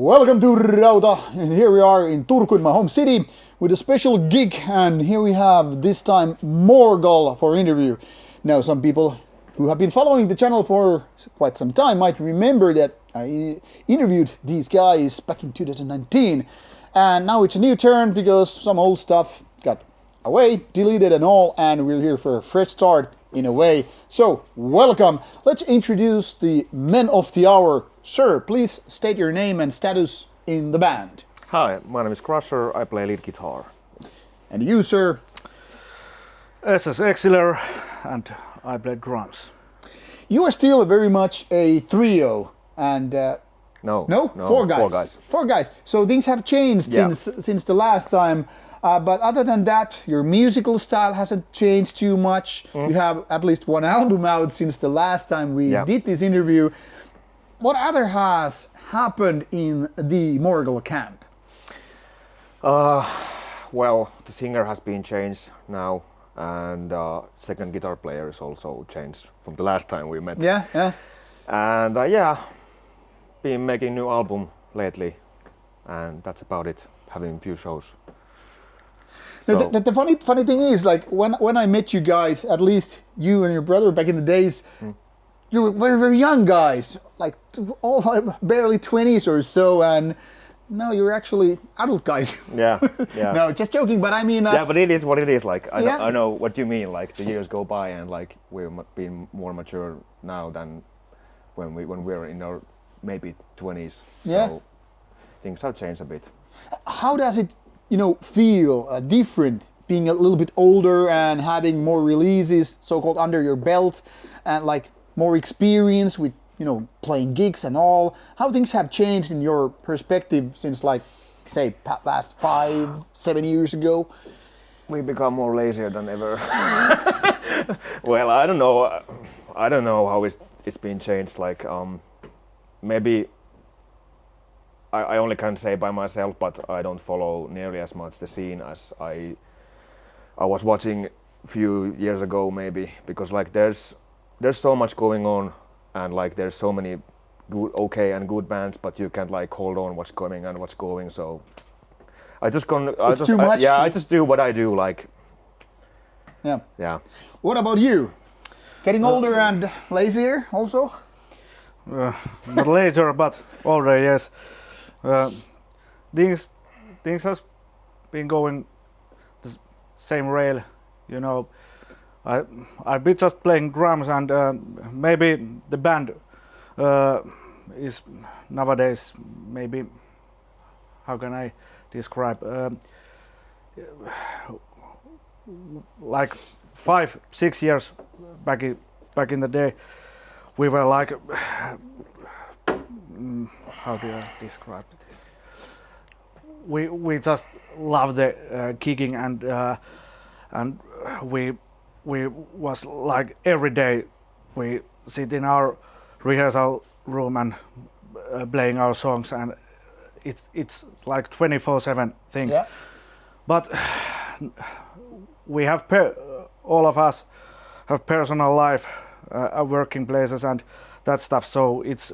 Welcome to Rauta, and here we are in Turku, in my home city, with a special gig, and here we have this time Morgal for interview. Now some people who have been following the channel for quite some time might remember that I interviewed these guys back in 2019, and now it's a new turn because some old stuff got away, deleted and all, and we're here for a fresh start in a way. So welcome. Let's introduce the men of the hour. Sir, please state your name and status in the band. Hi, my name is Crusher. I play lead guitar. And you, sir? SS Exiler, and I play drums. You are still very much a trio, and No, four guys. Four guys. So things have changed since the last time. But other than that, your musical style hasn't changed too much. You have at least one album out since the last time we did this interview. What other has happened in the Morgal camp? Well, the singer has been changed now, and second guitar player is also changed from the last time we met. Yeah. And been making new album lately, and that's about it. Having a few shows. So. The funny thing is, like when I met you guys, at least you and your brother back in the days, you were very, very young guys, like all barely 20s or so, and now you're actually adult guys. Yeah. No, just joking, but I mean... but it is what it is, like, I know what you mean, like, the years go by and, like, we're being more mature now than when we were in our, maybe 20s, so things have changed a bit. How does it, feel different being a little bit older and having more releases, so-called under your belt, and, like, more experience with, playing gigs and all? How things have changed in your perspective since, like, say, last 5-7 years ago? We become more lazier than ever. Well, I don't know how it's been changed. Like, maybe I only can say by myself, but I don't follow nearly as much the scene as I was watching a few years ago, maybe, because like there's so much going on, and like there's so many good bands, but you can't like hold on what's coming and what's going. So I just too much. I just do what I do, like. Yeah. What about you? Getting older and lazier also? Not later, but older, yes. Things has been going the same rail, I've been just playing drums, and maybe the band is nowadays, maybe, how can I describe, like 5-6 years back in the day, we were like, how do I describe this? We just love the kicking, and we was like every day we sit in our rehearsal room and playing our songs, and it's like 24/7 thing. Yeah. But we have all of us have personal life, working places and that stuff. So it's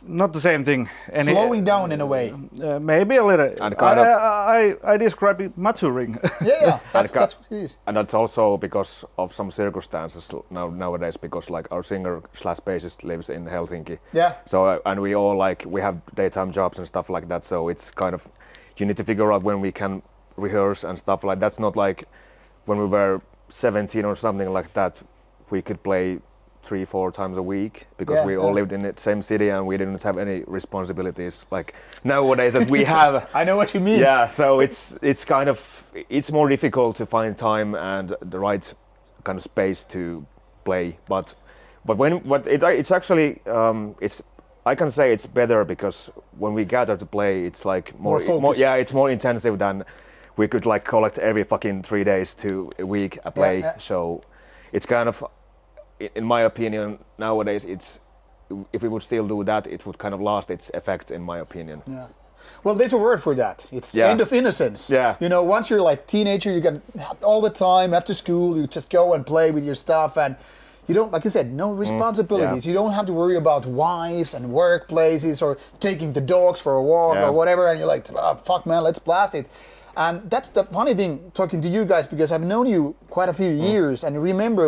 not the same thing. Slowing down in a way. Maybe a little. And I describe it maturing. Yeah, that's what it is. And that's also because of some circumstances nowadays, because like our singer/bassist lives in Helsinki. Yeah. So and we all we have daytime jobs and stuff like that. So it's kind of, you need to figure out when we can rehearse and stuff like that's not like when we were 17 or something like that. We could play 3-4 times a week because we all lived in the same city and we didn't have any responsibilities like nowadays that we have. I know what you mean. Yeah, so it's kind of, it's more difficult to find time and the right kind of space to play. But it's actually I can say it's better because when we gather to play, it's like more focused. It's more intensive than we could like collect every fucking 3 days to a week a play. Yeah. So it's kind of, in my opinion, nowadays if we would still do that, it would kind of lost its effect, in my opinion. Yeah. Well, there's a word for that. It's the end of innocence. Yeah. Once you're like teenager, you can all the time after school, you just go and play with your stuff, and you don't, like you said, no responsibilities. You don't have to worry about wives and workplaces or taking the dogs for a walk or whatever. And you're like, oh, fuck, man, let's blast it. And that's the funny thing talking to you guys, because I've known you quite a few years and remember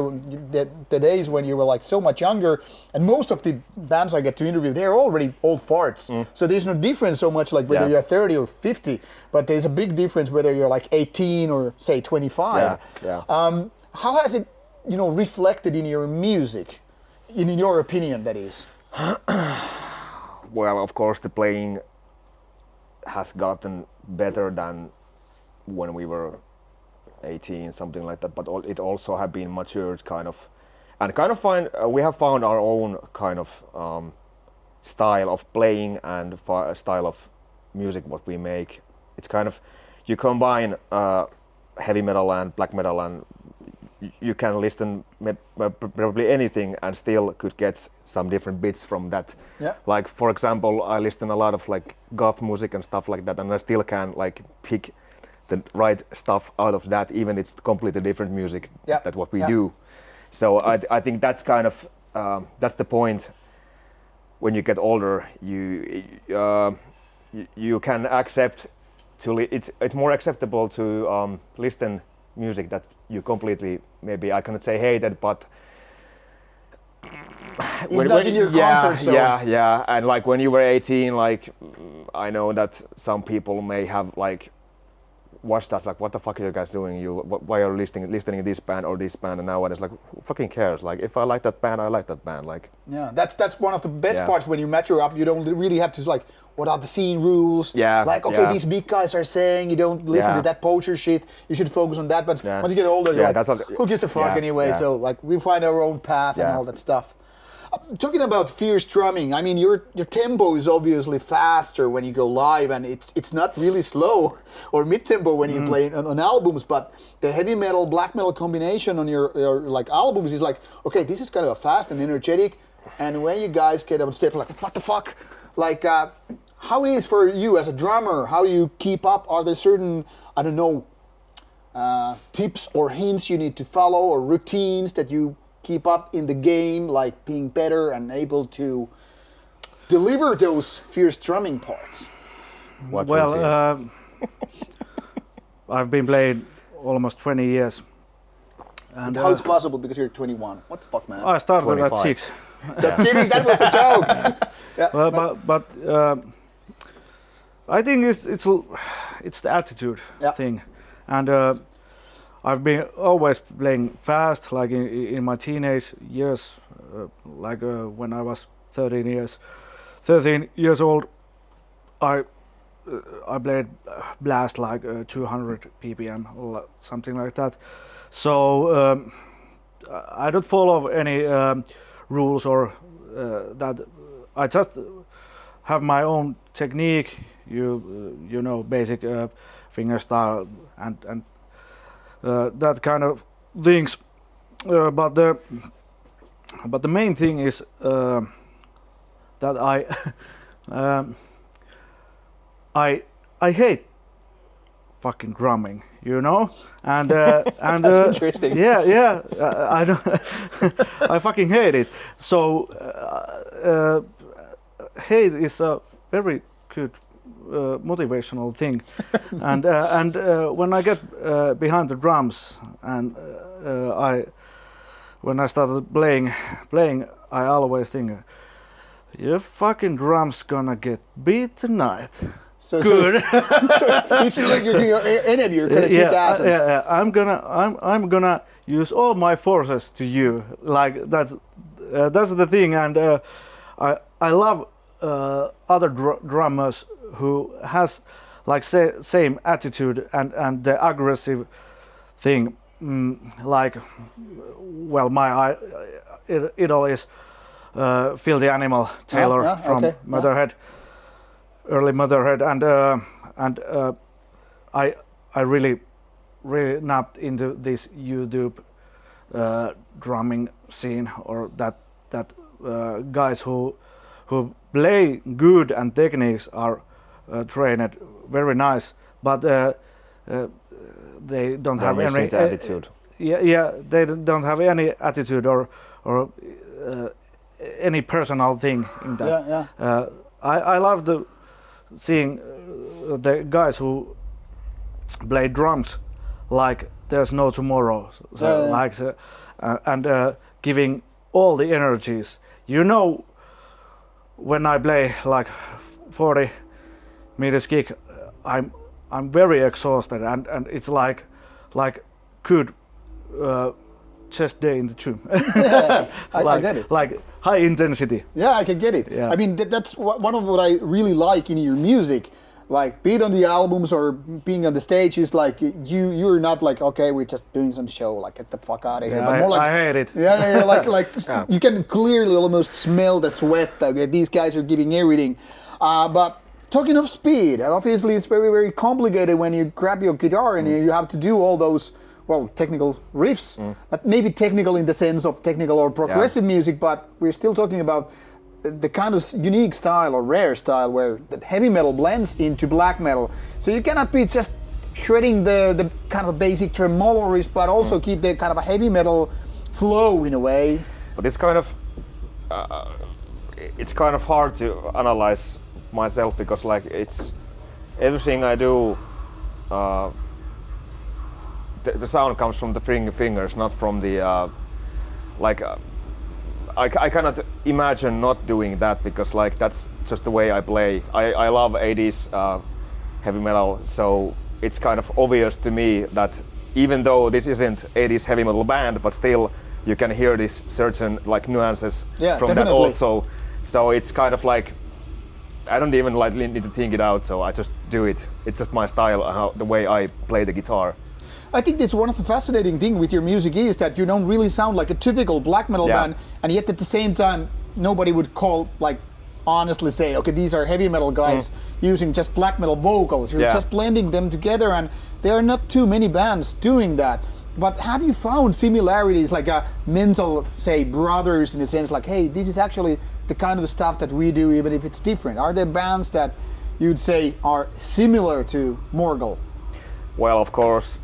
the days when you were like so much younger, and most of the bands I get to interview, they're already old farts. So there's no difference so much like whether you're 30 or 50, but there's a big difference whether you're like 18 or say 25. How has it, reflected in your music, in your opinion, that is? Well, of course the playing has gotten better than when we were 18, something like that, but it also have been matured kind of, and we have found our own kind of style of playing and style of music what we make. It's kind of, you combine heavy metal and black metal, and you can listen probably anything and still could get some different bits from that. Like for example, I listen a lot of like goth music and stuff like that, and I still can like pick the right stuff out of that, even it's completely different music than what we do. So I think that's kind of that's the point. When you get older, you can accept it's more acceptable to listen music that you completely, maybe I cannot say hated, but it's not in your comfort zone. Yeah, and like when you were 18, like I know that some people may have like watched us like, what the fuck are you guys doing? Why are you listening to this band or this band? And now it's like, who fucking cares? Like if I like that band, I like that band. Like that's one of the best parts when you mature up. You don't really have to like, what are the scene rules? Like these big guys are saying, you don't listen to that poacher shit. You should focus on that. But once you get older, you're like, who gives a fuck anyway? So like we find our own path and all that stuff. Talking about fierce drumming, I mean your tempo is obviously faster when you go live, and it's not really slow or mid-tempo when you play on albums, but the heavy metal black metal combination on your like albums is like, okay, this is kind of fast and energetic, and when you guys get on stage, like what the fuck, like how it is for you as a drummer, how you keep up? Are there certain, I don't know, tips or hints you need to follow or routines that you keep up in the game, like being better and able to deliver those fierce drumming parts? I've been playing almost 20 years. And how it's possible, because you're 21? What the fuck, man? I started 25. at 6. Just kidding, that was a joke. But I think it's the attitude thing, and I've been always playing fast, like in my teenage years, when I was 13 years old. I played blast like 200 ppm or something like that. So I don't follow any rules or that. I just have my own technique. You know, basic finger style and that kind of things, but the main thing is that I hate fucking drumming, and that's interesting. I don't I fucking hate it. So hate is a very good motivational thing, and when I get behind the drums and when I started playing, I always think, your fucking drums gonna get beat tonight. So it's like your energy, you're gonna kick ass. I'm gonna use all my forces to you. Like that's the thing, and I love other drummers who has like same attitude and the aggressive thing. Like, well, my idol is Phil the Animal Taylor from Motörhead, early Motörhead, and I really napped into this YouTube drumming scene, or that guys who play good and techniques are trained very nice, but they don't have any attitude. They don't have any attitude or any personal thing in that. Yeah, yeah. I love seeing the guys who play drums like there's no tomorrow, like and giving all the energies. You know, when I play like 40 meters gig, I'm very exhausted, and it's like good chest day in the gym. Yeah, I get it. Like high intensity. Yeah, I can get it. Yeah. I mean, that's one of what I really like in your music. Like, be it on the albums or being on the stage, is like you're not like, okay, we're just doing some show, like get the fuck out of here. Yeah, But more like, I hate it. Yeah, like you can clearly almost smell the sweat. Okay, these guys are giving everything. But talking of speed, obviously it's very, very complicated when you grab your guitar and you have to do all those, well, technical riffs. But maybe technical in the sense of technical or progressive music, but we're still talking about the kind of unique style or rare style where the heavy metal blends into black metal. So you cannot be just shredding the kind of basic tremolo riffs, but also keep the kind of a heavy metal flow in a way. But it's kind of hard to analyze myself, because like it's everything I do. The sound comes from the fingers, not from the I cannot imagine not doing that, because like that's just the way I play. I love 80s heavy metal, so it's kind of obvious to me that even though this isn't 80s heavy metal band, but still you can hear these certain like nuances from definitely. that also. So it's kind of like I don't even like need to think it out, so I just do it. It's just my style, the way I play the guitar. I think that's one of the fascinating things with your music is that you don't really sound like a typical black metal band, and yet at the same time nobody would call, like, honestly say, okay, these are heavy metal guys using just black metal vocals. You're just blending them together, and there are not too many bands doing that. But have you found similarities, like a mental, say, brothers in a sense, like, hey, this is actually the kind of stuff that we do, even if it's different? Are there bands that you'd say are similar to Morgal? Well, of course,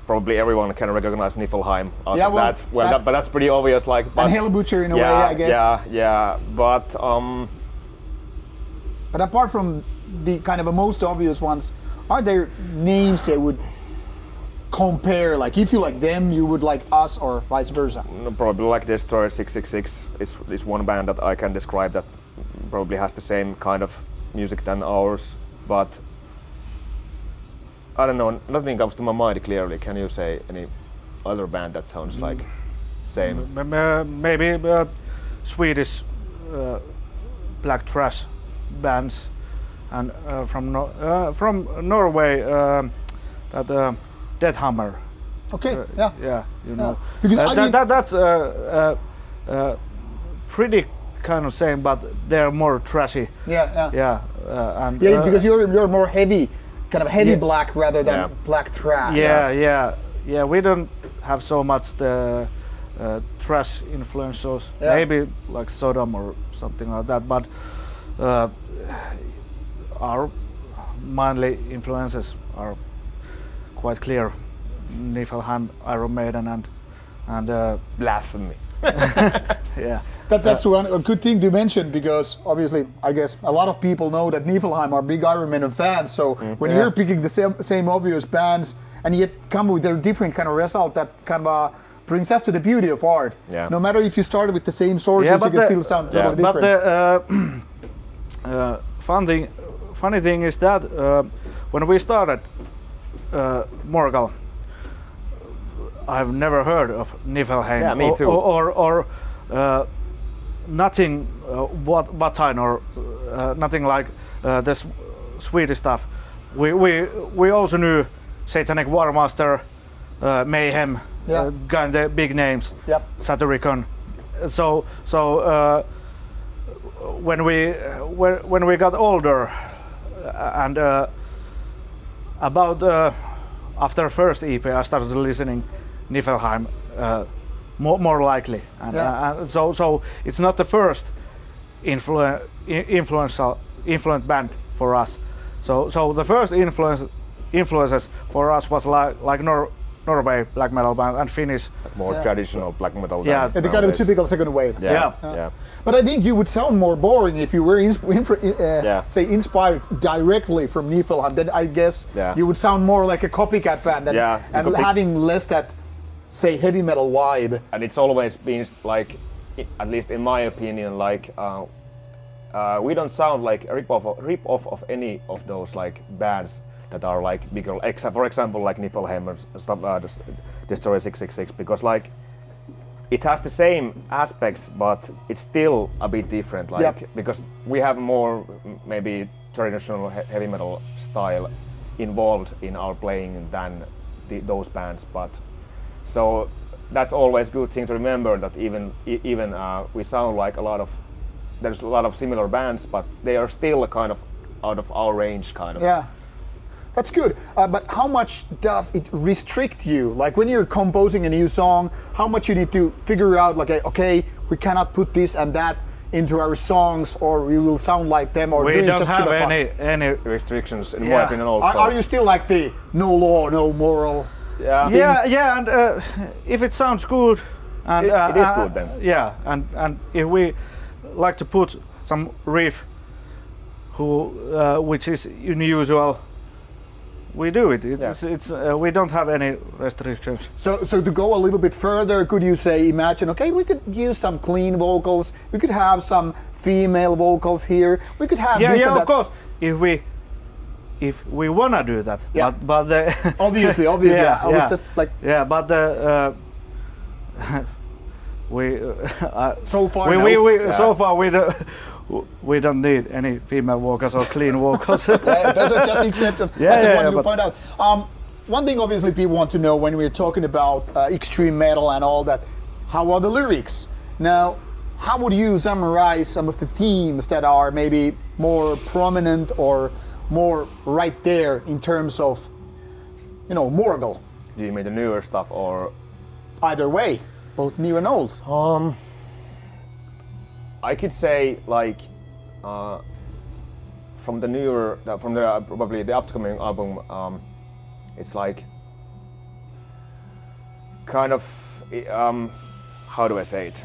probably everyone can recognize Niflheim out of that. Well, but that's pretty obvious. Like, but, and Hellbutcher in a way, I guess. Yeah. But apart from the kind of most obvious ones, are there names that would compare? Like, if you like them, you would like us, or vice versa? Probably like Destroyer 666 is one band that I can describe that probably has the same kind of music than ours. But I don't know, nothing comes to my mind clearly. Can you say any other band that sounds like same? Maybe Swedish black thrash bands, and from Norway, that Deathhammer. Okay, you know. Because I mean, that's pretty kind of same, but they're more trashy. Because you're more heavy, kind of heavy black rather than black thrash. Yeah. We don't have so much the thrash influences. Maybe like Sodom or something like that, but our mainly influences are quite clear. Niflheim, Iron Maiden, and Blasphemy. That's a good thing to mention, because obviously I guess a lot of people know that Niflheim are big Iron Maiden fans, so when you're picking the same obvious bands and yet come with a different kind of result, that kind of brings us to the beauty of art. No matter if you started with the same sources, you can still sound totally different. But the funny thing is that when we started Morgal, I've never heard of Niflheim. Yeah, me too. Or nothing Vatain or nothing like this Swedish stuff. We also knew Satanic Warmaster, Mayhem, kind of big names, Satyricon. So when we got older, and about after first EP, I started listening Niflheim more likely, and so it's not the first influent band for us. So the first influences for us was like Norway black metal band and Finnish. More traditional black metal. Yeah. than And the kind of nowadays. typical second wave. Yeah. But I think you would sound more boring if you were say inspired directly from Niflheim. Then I guess you would sound more like a copycat band and having less that, say, heavy metal vibe. And it's always been like, at least in my opinion, like we don't sound like a rip-off of any of those like bands that are like bigger. For example, like Niflheim or stuff, Destroyer 666, because like it has the same aspects, but it's still a bit different. Like because we have more maybe traditional heavy metal style involved in our playing than those bands. But so that's always good thing to remember, that even we sound like there's a lot of similar bands, but they are still kind of out of our range, kind of. Yeah. That's good, but how much does it restrict you? Like when you're composing a new song, how much you need to figure out, like, okay, we cannot put this and that into our songs, or we will sound like them, or we do you don't just have give a any restrictions in my opinion also. Are you still like the no law, no moral? Yeah, and if it sounds good, and it is good then. Yeah, and if we like to put some riff, which is unusual, we do it. It's we don't have any restrictions. So to go a little bit further, could you say, imagine, okay, we could use some clean vocals, we could have some female vocals here, we could have this and of that. course, if we wanna do that. Yeah. But the obviously, I was just like. Yeah, but the we so far so far we don't need any female vocals or clean vocals. Those are just exceptions. I just wanted to point out. One thing obviously people want to know when we're talking about extreme metal and all that, how are the lyrics? Now, how would you summarize some of the themes that are maybe more prominent or more right there in terms of, Morgal? Do you mean the newer stuff or? Either way, both new and old. I could say like from the probably the upcoming album, it's like kind of how do I say it?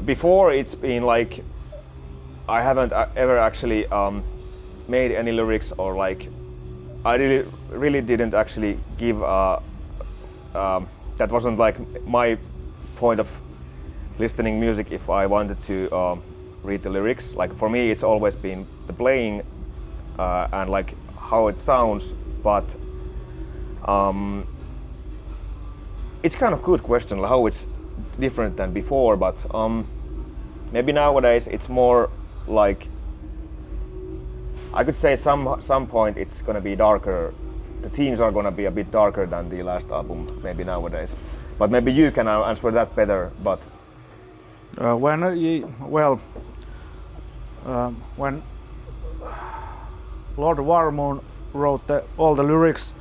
Before it's been like I haven't ever actually made any lyrics, or like I really didn't actually give that wasn't like my point of listening music if I wanted to read the lyrics. Like for me it's always been the playing and like how it sounds, but it's kind of good question how it's different than before, but maybe nowadays it's more like I could say some point it's gonna be darker. The themes are gonna be a bit darker than the last album maybe nowadays, but maybe you can answer that better. But when Lord Warmoon wrote all the lyrics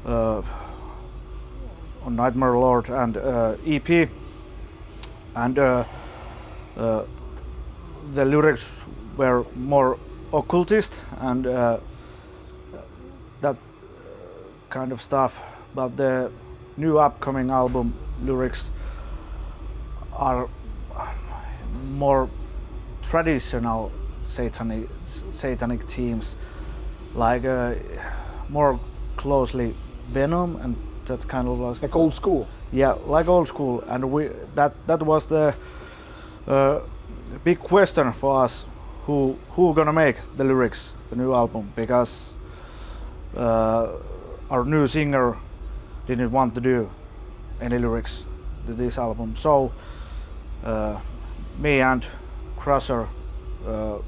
on Nightmare Lord and EP, and the lyrics were more occultist and that kind of stuff, but the new upcoming album lyrics are more traditional satanic themes, like more closely Venom and that kind of like old school. Yeah, like old school, and that was the big question for us, who gonna make the lyrics the new album, because our new singer didn't want to do any lyrics to this album, so me and Crusher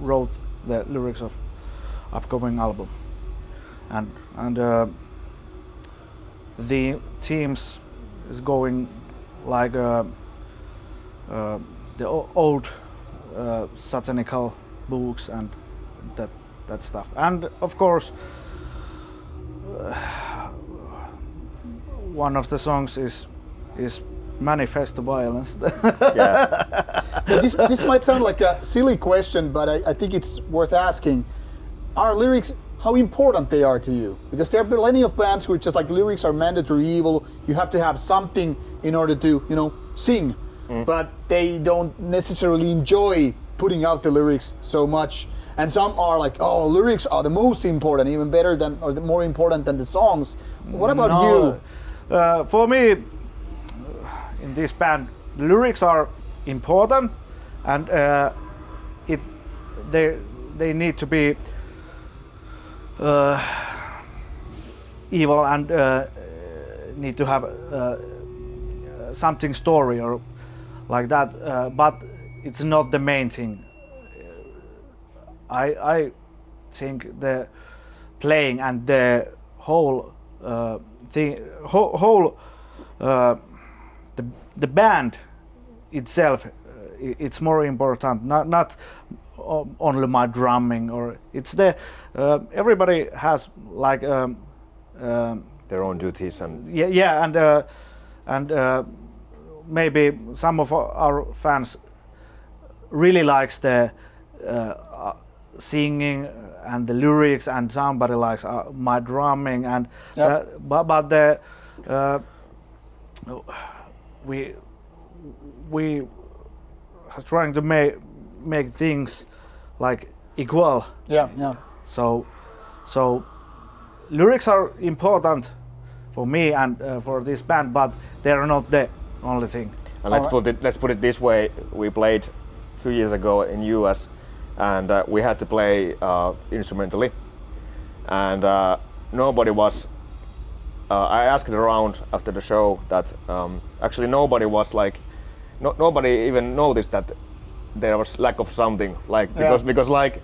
wrote the lyrics of upcoming album, and the themes is going like the old satanical books and that stuff, and of course one of the songs is manifest violence. Yeah. But this might sound like a silly question, but I think it's worth asking. Are lyrics how important they are to you, because there are plenty of bands where just like lyrics are mandatory evil. You have to have something in order to sing, but they don't necessarily enjoy putting out the lyrics so much. And some are like, oh, lyrics are the most important, even better than or more important than the songs. What about you? For me, in this band, the lyrics are important, and they need to be evil and need to have something story or like that. But it's not the main thing. I think the playing and the whole thing, the band itself, it's more important. Not only my drumming, or it's the everybody has like their own duties and and maybe some of our fans really likes the singing and the lyrics, and somebody likes my drumming, and but the we are trying to make things like equal. So lyrics are important for me and for this band, but they are not the only thing. And let's put it this way: we played a few years ago in US, and we had to play instrumentally, and nobody was. I asked around after the show that actually nobody was like, nobody even noticed that there was lack of something, like because like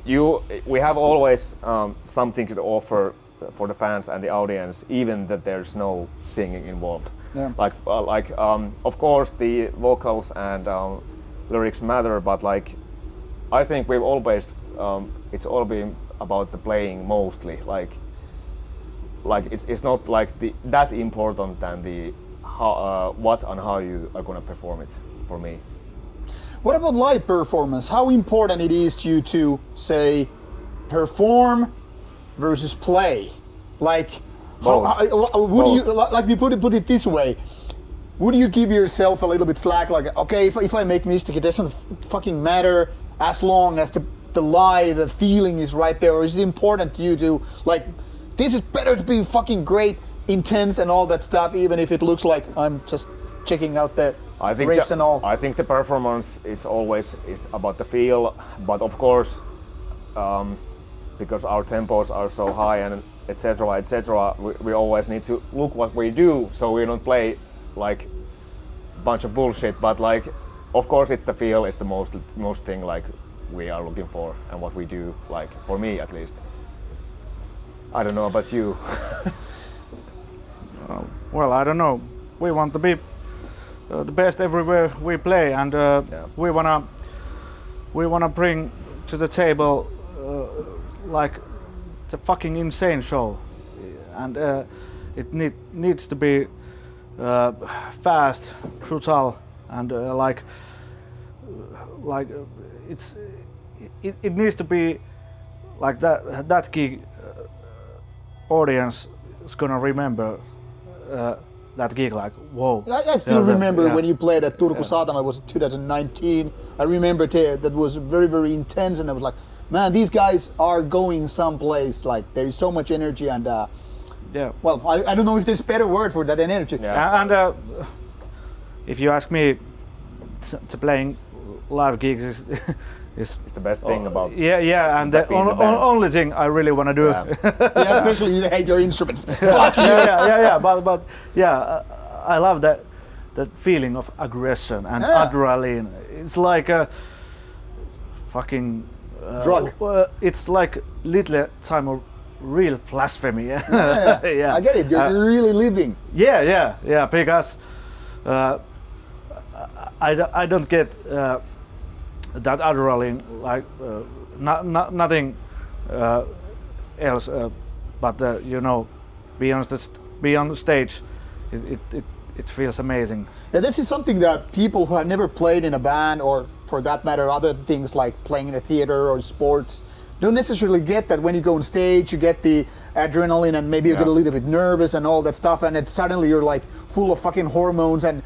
we have always something to offer for the fans and the audience, even that there's no singing involved. Of course the vocals and lyrics matter, but like I think we've always it's all been about the playing mostly, like it's not like that important than the how what and how you are gonna perform it for me. What about live performance? How important it is to you to say perform versus play? Like, would you like me put it this way? Would you give yourself a little bit slack? Like, okay, if I make mistake, it doesn't fucking matter as long as the feeling is right there. Or is it important to you to like, this is better to be fucking great, intense, and all that stuff, even if it looks like I'm just checking out the riffs and all? I think the performance is always about the feel, but of course, because our tempos are so high and etc., we always need to look what we do, so we don't play like a bunch of bullshit. But like, of course, it's the feel, it's the most thing like we are looking for, and what we do, like for me at least. I don't know about you. Well, I don't know. We want to be the best everywhere we play, and we wanna bring to the table like the fucking insane show, and it needs to be fast, brutal, and it needs to be like that gig. Audience is gonna remember that gig like, whoa. I still remember when you played at Turku Saatana, it was 2019. I remember that was very, very intense, and I was like, man, these guys are going someplace. Like, there is so much energy, and well, I don't know if there's a better word for that energy. And if you ask me, to playing live gigs is the best thing about and the only thing I really want to do. Especially you hate your instrument. Fuck you. But I love that feeling of aggression and adrenaline. It's like a fucking drug. It's like little time of real blasphemy. I get it. You're really living. Because I don't get that adrenaline like nothing else, but beyond the stage, it feels amazing. Yeah, this is something that people who have never played in a band, or for that matter other things like playing in a theater or sports, don't necessarily get that when you go on stage. You get the adrenaline and maybe you get a little bit nervous and all that stuff, and then suddenly you're like full of fucking hormones and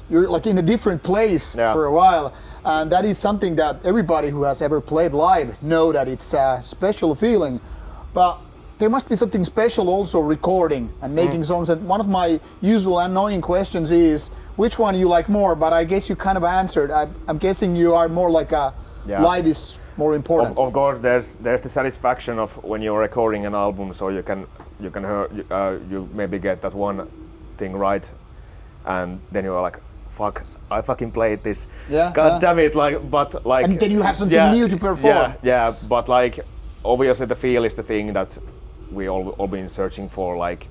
you're like in a different place for a while. And that is something that everybody who has ever played live know that it's a special feeling. But there must be something special also recording and making songs. And one of my usual annoying questions is which one you like more, but I guess you kind of answered. I'm guessing you are more like a live is more important. Of course, there's the satisfaction of when you're recording an album, so you can hear, you maybe get that one thing right, and then you are like, fuck, I fucking played this. God damn it, but and then you have something new to perform. But like obviously the feel is the thing that we all been searching for. Like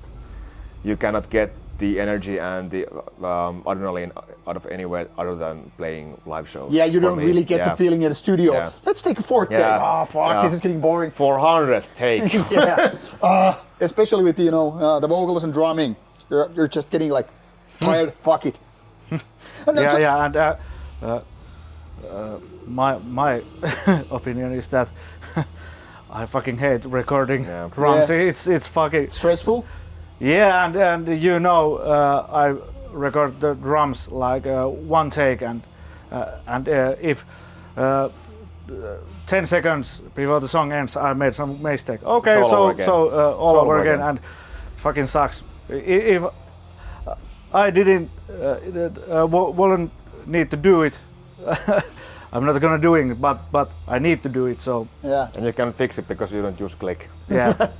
you cannot get the energy and the adrenaline out of anywhere other than playing live shows. Yeah, you don't really get the feeling in the studio. Yeah. Let's take a fourth take. Oh fuck, this is getting boring. 400 take. Especially with the vocals and drumming, you're just getting like tired. Fuck it. My opinion is that I fucking hate recording drums. It's fucking stressful. Yeah, and I record the drums like one take, and if 10 seconds before the song ends I made some mistake. Okay, all over again, and it fucking sucks. If I didn't wouldn't need to do it, I'm not gonna do it, but I need to do it. So and you can fix it because you don't use click. Yeah.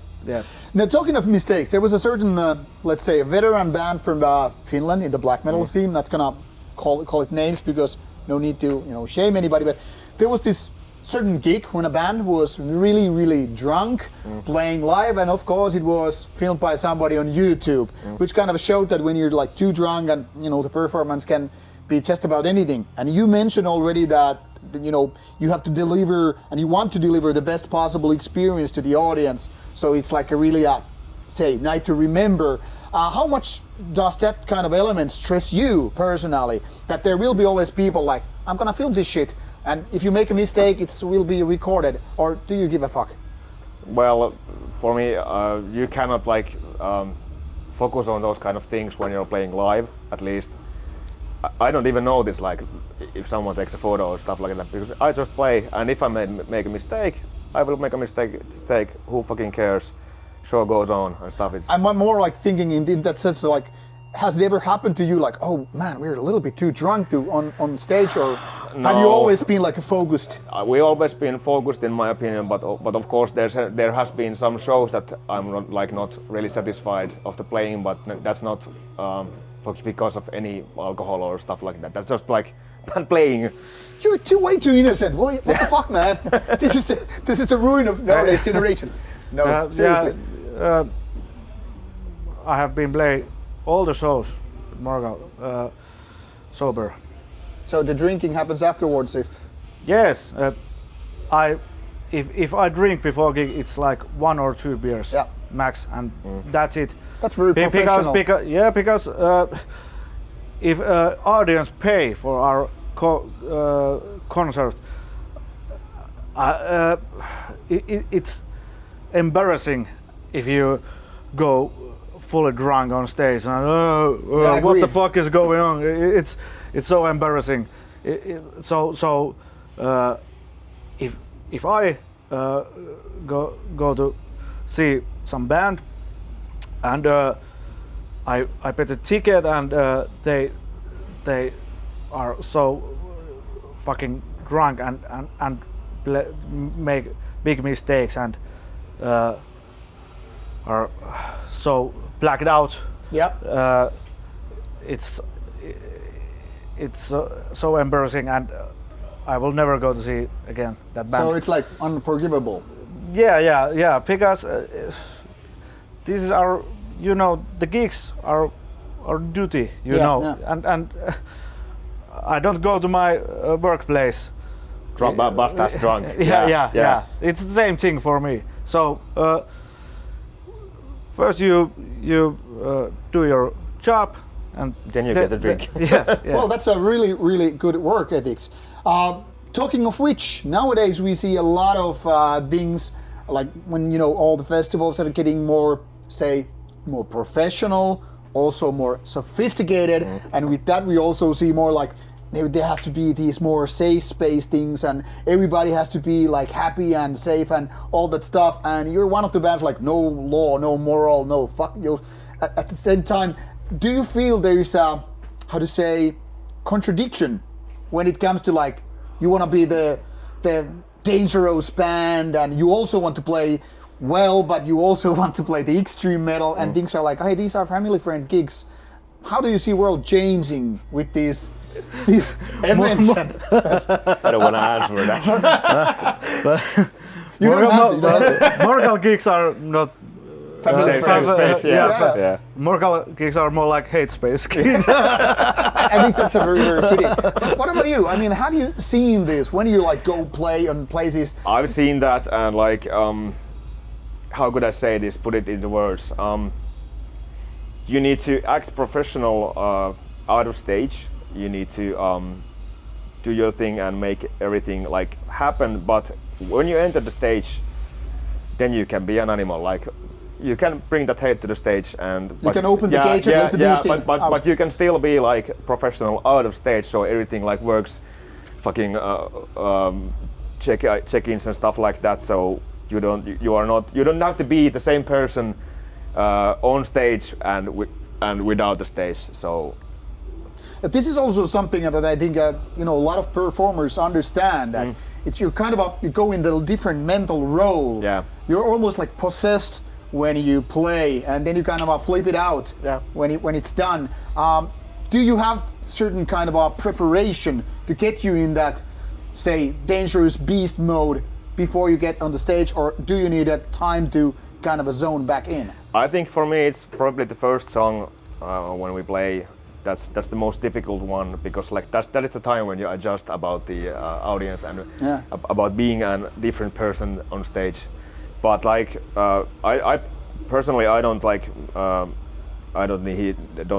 Now, talking of mistakes, there was a certain, let's say, a veteran band from Finland in the black metal scene. Not gonna call it names because no need to shame anybody. But there was this certain gig when a band was really, really drunk playing live, and of course it was filmed by somebody on YouTube, which kind of showed that when you're like too drunk and the performance can be just about anything. And you mentioned already that you have to deliver and you want to deliver the best possible experience to the audience. So it's like a really night to remember. How much does that kind of element stress you personally? That there will be always people like, I'm gonna film this shit, and if you make a mistake, it will be recorded. Or do you give a fuck? Well, for me, you cannot focus on those kind of things when you're playing live. At least I don't even notice if someone takes a photo or stuff like that, because I just play, and if I make a mistake, I will make a mistake. Who fucking cares? Show goes on and stuff. I'm more like thinking in that sense, like, has it ever happened to you, like, oh man, we're a little bit too drunk on stage, or no. Have you always been focused? We always been focused, in my opinion, but of course there has been some shows that I'm not really satisfied of the playing, but that's not because of any alcohol or stuff like that. That's just like playing. You're way too innocent. What the fuck, man? This is the ruin of nowadays generation. No, seriously. I have been playing all the shows with Morgal sober. So the drinking happens afterwards, if? Yes, if I drink before gig, it's like 1 or 2 beers max, and that's it. That's very professional. Because if audience pay for our concert, it's embarrassing if you go fully drunk on stage and what the fuck is going on? It's so embarrassing. So if I go to see some band and I pay the ticket and they are so fucking drunk and make big mistakes and are so blacked out. It's so embarrassing, and I will never go to see again that band. So it's like unforgivable. Yeah, because this is our, the gigs are our duty, and I don't go to my workplace. Bust ass drunk. Yeah. It's the same thing for me. So first you do your job, and then you get a drink. Yeah. Well, that's a really, really good work ethics. talking of which, nowadays we see a lot of things like when all the festivals are getting more, say, more professional, also more sophisticated, and with that we also see more like there has to be these more safe space things, and everybody has to be like happy and safe and all that stuff. And you're one of the bands like no law, no moral, no fuck you. At the same time, do you feel there is a, how to say, contradiction when it comes to like you want to be the dangerous band and you also want to play well, but you also want to play the extreme metal, and things are like, hey, these are family friend gigs. How do you see world changing with these events? I don't want to answer that. You don't have to. Morgal gigs are not Family Safe friend. space, yeah. Morgal gigs are more like hate space gigs. I think that's a very, very fitting. What about you? I mean, have you seen this when you like go play on places? I've seen that, and like, how could I say this? Put it into words. You need to act professional out of stage. You need to do your thing and make everything like happen. But when you enter the stage, then you can be an animal. Like, you can bring that hate to the stage, and You can open the cage and let the beast in. but you can still be like professional out of stage, so everything like works, fucking check-ins and stuff like that. So you don't have to be the same person on stage and without the stage. So This is also something that I think a lot of performers understand, that it's you go in the different mental role. Yeah. You're almost like possessed when you play, and then you kind of flip it out when it's done. Do you have certain kind of a preparation to get you in that, say, dangerous beast mode before you get on the stage, or do you need a time to kind of zone back in? I think for me it's probably the first song when we play. That's the most difficult one, because like that is the time when you adjust about the audience and about being a different person on stage. But like I personally I don't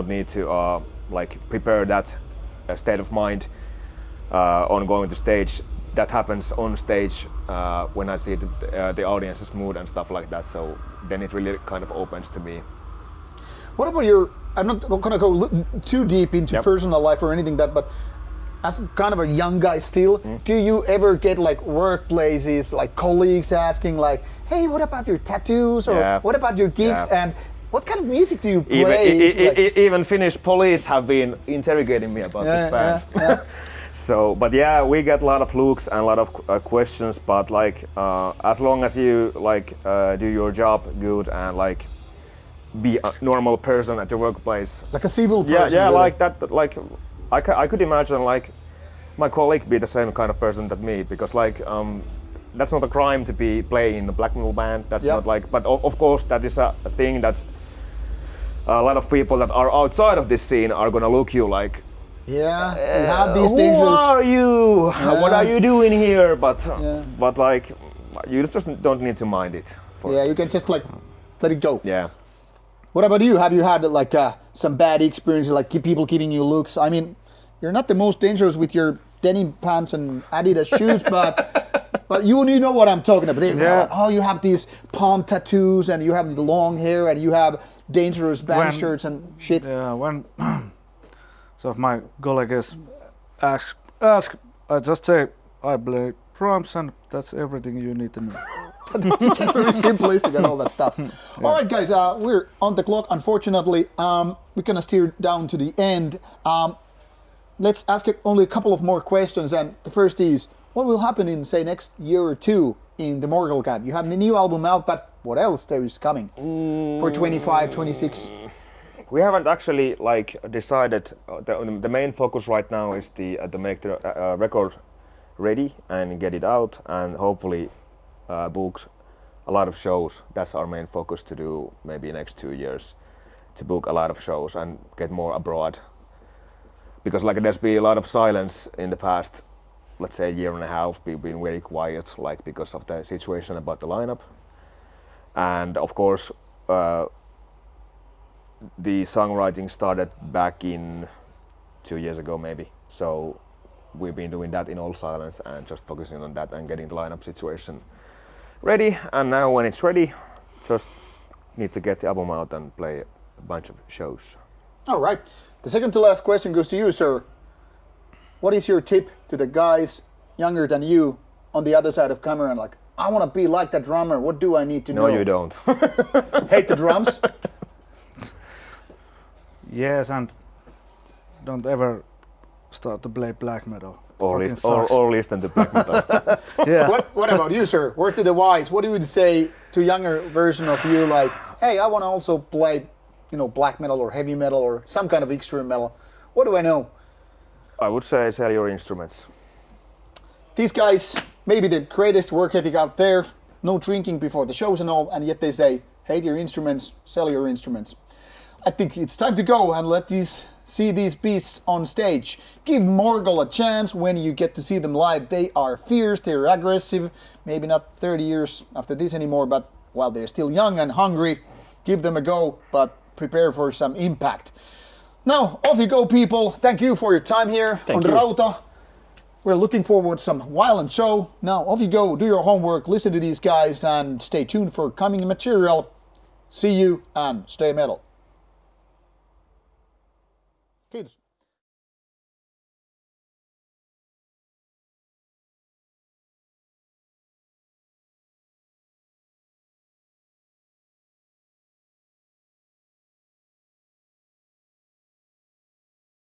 need to like prepare that state of mind on going to stage. That happens on stage when I see the audience's mood and stuff like that. So then it really kind of opens to me. What about I'm not going to go too deep into personal life or anything but as kind of a young guy still, do you ever get like workplaces, like colleagues asking like, hey, what about your tattoos, or what about your gigs, and what kind of music do you play? Even Finnish police have been interrogating me about this band. So, but yeah, we get a lot of looks and a lot of questions, but like as long as you like do your job good and like be a normal person at your workplace, like a civil person. Yeah, really. like that. Like I could imagine like my colleague be the same kind of person that me, because like that's not a crime to be playing in a black metal band. That's not like, but of course that is a thing that a lot of people that are outside of this scene are gonna look you like, you have these dangerous. Who are you? What are you doing here? But like you just don't need to mind it. You can just like let it go. Yeah. What about you? Have you had like some bad experiences, like people giving you looks? I mean, you're not the most dangerous with your denim pants and Adidas shoes, but you know what I'm talking about. You have these palm tattoos, and you have the long hair, and you have dangerous band shirts and shit. Yeah, when so if my colleagues ask, I just say I play drums, and that's everything you need to know. It's very simplistic and all that stuff. All right, guys, we're on the clock. Unfortunately, we're gonna steer down to the end. Let's ask only a couple of more questions, and the first is, what will happen in, say, next year or two in the Morgal camp? You have the new album out, but what else there is coming for 25, 26? We haven't actually like decided. The main focus right now is to make the record ready and get it out, and hopefully book a lot of shows. That's our main focus, to do maybe next 2 years, to book a lot of shows and get more abroad. Because like there's been a lot of silence in the past, let's say a year and a half. We've been very quiet, like because of the situation about the lineup, and of course the songwriting started back in 2 years ago maybe. So we've been doing that in all silence and just focusing on that and getting the lineup situation ready. And now when it's ready, just need to get the album out and play a bunch of shows. All right. The second to last question goes to you, sir. What is your tip to the guys younger than you on the other side of camera and like, I want to be like that drummer. What do I need to know? No, you don't. Hate the drums? Yes, and don't ever start to play black metal. or Fucking listen to black metal. Yeah. What about you, sir? Word to the wise. What do you say to younger version of you? Like, hey, I want to also play, black metal or heavy metal or some kind of extreme metal. What do I know? I would say sell your instruments. These guys, maybe the greatest work ethic out there. No drinking before the shows and all, and yet they say, hate your instruments, sell your instruments. I think it's time to go and see these beasts on stage. Give Morgal a chance when you get to see them live. They are fierce, they're aggressive, maybe not 30 years after this anymore, but while they're still young and hungry, give them a go, but prepare for some impact. Now, off you go, people. Thank you for your time here on Rauta. We're looking forward to some violent show. Now, off you go, do your homework, listen to these guys, and stay tuned for coming material. See you and stay metal. Kiitos.